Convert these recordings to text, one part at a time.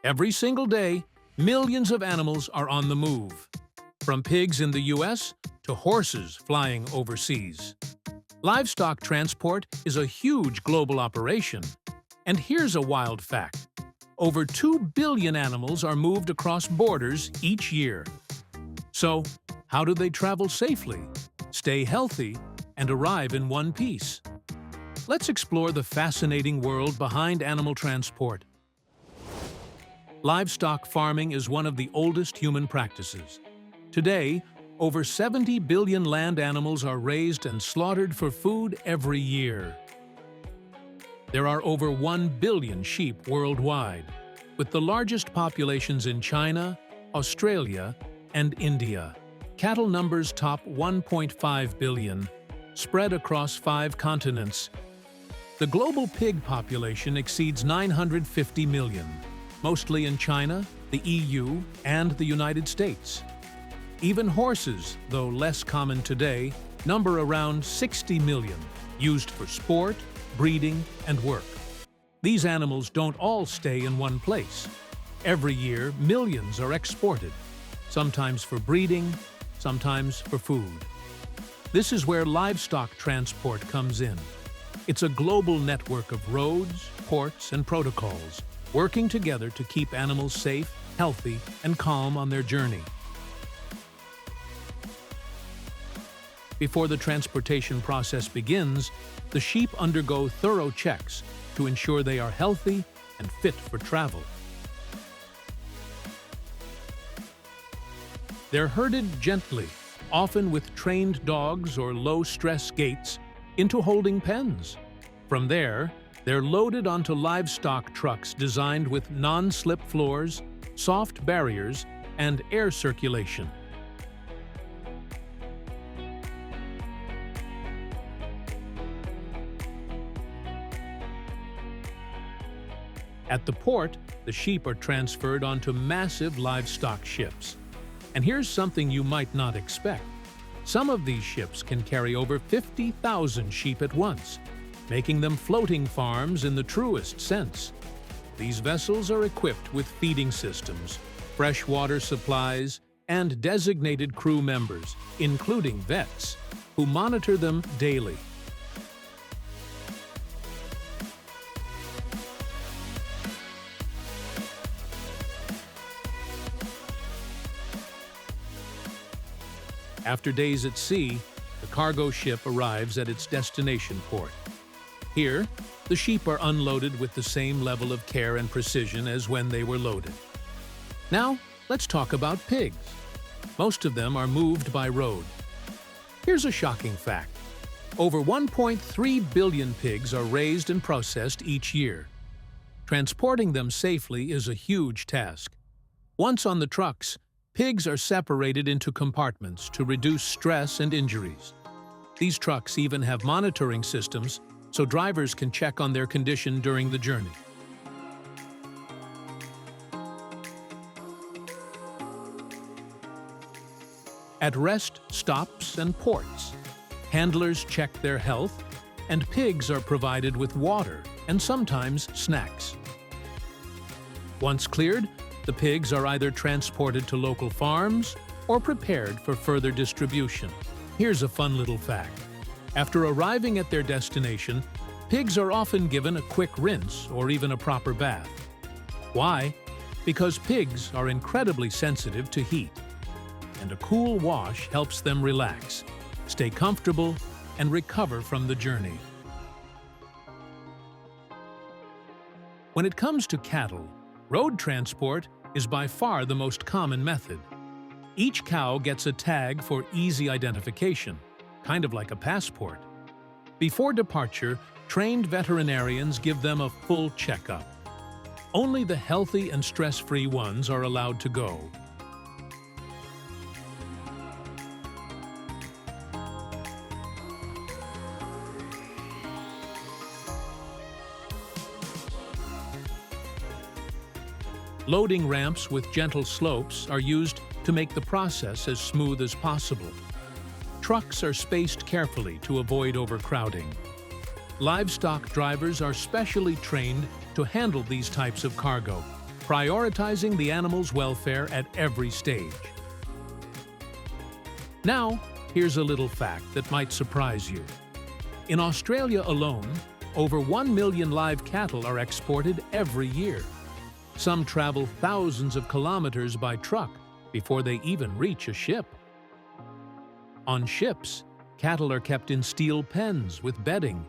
Every single day, millions of animals are on the move, from pigs in the US to horses flying overseas. Livestock transport is a huge global operation. And here's a wild fact. Over 2 billion animals are moved across borders each year. So, how do they travel safely, stay healthy, and arrive in one piece? Let's explore the fascinating world behind animal transport. Livestock farming is one of the oldest human practices. Today, over 70 billion land animals are raised and slaughtered for food every year. There are over 1 billion sheep worldwide, with the largest populations in China, Australia, and India. Cattle numbers top 1.5 billion, spread across 5 continents. The global pig population exceeds 950 million, mostly in China, the EU, and the United States. Even horses, though less common today, number around 60 million, used for sport, breeding, and work. These animals don't all stay in one place. Every year, millions are exported, sometimes for breeding, sometimes for food. This is where livestock transport comes in. It's a global network of roads, ports, and protocols, working together to keep animals safe, healthy, and calm on their journey. Before the transportation process begins, the sheep undergo thorough checks to ensure they are healthy and fit for travel. They're herded gently, often with trained dogs or low-stress gaits, into holding pens. From there, they're loaded onto livestock trucks designed with non-slip floors, soft barriers, and air circulation. At the port, the sheep are transferred onto massive livestock ships. And here's something you might not expect. Some of these ships can carry over 50,000 sheep at once, making them floating farms in the truest sense. These vessels are equipped with feeding systems, fresh water supplies, and designated crew members, including vets, who monitor them daily. After days at sea, the cargo ship arrives at its destination port. Here, the sheep are unloaded with the same level of care and precision as when they were loaded. Now, let's talk about pigs. Most of them are moved by road. Here's a shocking fact. Over 1.3 billion pigs are raised and processed each year. Transporting them safely is a huge task. Once on the trucks, pigs are separated into compartments to reduce stress and injuries. These trucks even have monitoring systems so drivers can check on their condition during the journey. At rest stops and ports, handlers check their health, and pigs are provided with water and sometimes snacks. Once cleared, the pigs are either transported to local farms or prepared for further distribution. Here's a fun little fact. After arriving at their destination, pigs are often given a quick rinse or even a proper bath. Why? Because pigs are incredibly sensitive to heat, and a cool wash helps them relax, stay comfortable, and recover from the journey. When it comes to cattle, road transport is by far the most common method. Each cow gets a tag for easy identification, kind of like a passport. Before departure, trained veterinarians give them a full checkup. Only the healthy and stress-free ones are allowed to go. Loading ramps with gentle slopes are used to make the process as smooth as possible. Trucks are spaced carefully to avoid overcrowding. Livestock drivers are specially trained to handle these types of cargo, prioritizing the animal's welfare at every stage. Now, here's a little fact that might surprise you. In Australia alone, over 1 million live cattle are exported every year. Some travel thousands of kilometers by truck before they even reach a ship. On ships, cattle are kept in steel pens with bedding.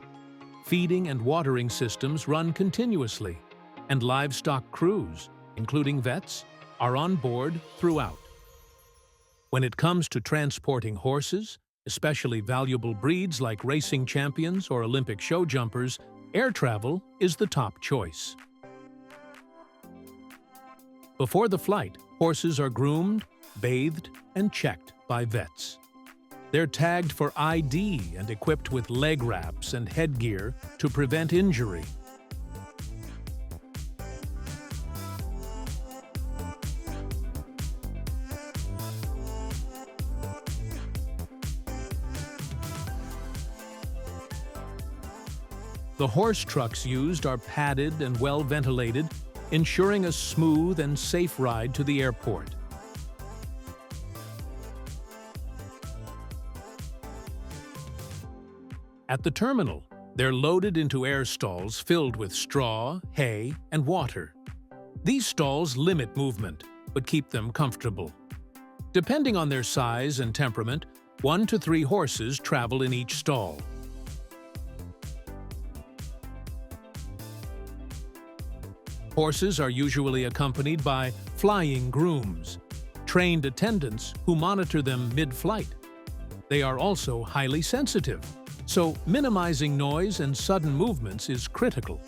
Feeding and watering systems run continuously, and livestock crews, including vets, are on board throughout. When it comes to transporting horses, especially valuable breeds like racing champions or Olympic show jumpers, air travel is the top choice. Before the flight, horses are groomed, bathed, and checked by vets. They're tagged for ID and equipped with leg wraps and headgear to prevent injury. The horse trucks used are padded and well ventilated, ensuring a smooth and safe ride to the airport. At the terminal, they're loaded into air stalls filled with straw, hay, and water. These stalls limit movement, but keep them comfortable. Depending on their size and temperament, 1 to 3 horses travel in each stall. Horses are usually accompanied by flying grooms, trained attendants who monitor them mid-flight. They are also highly sensitive, so minimizing noise and sudden movements is critical.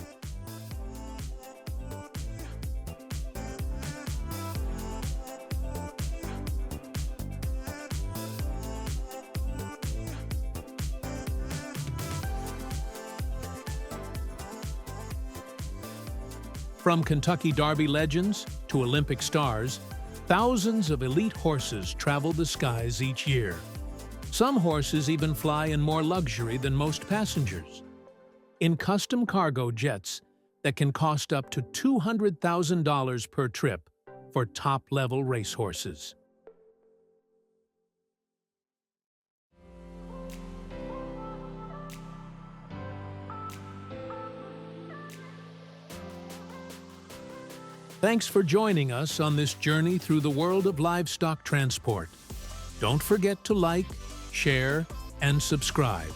From Kentucky Derby legends to Olympic stars, thousands of elite horses travel the skies each year. Some horses even fly in more luxury than most passengers, in custom cargo jets that can cost up to $200,000 per trip for top-level racehorses. Thanks for joining us on this journey through the world of livestock transport. Don't forget to like, share, and subscribe.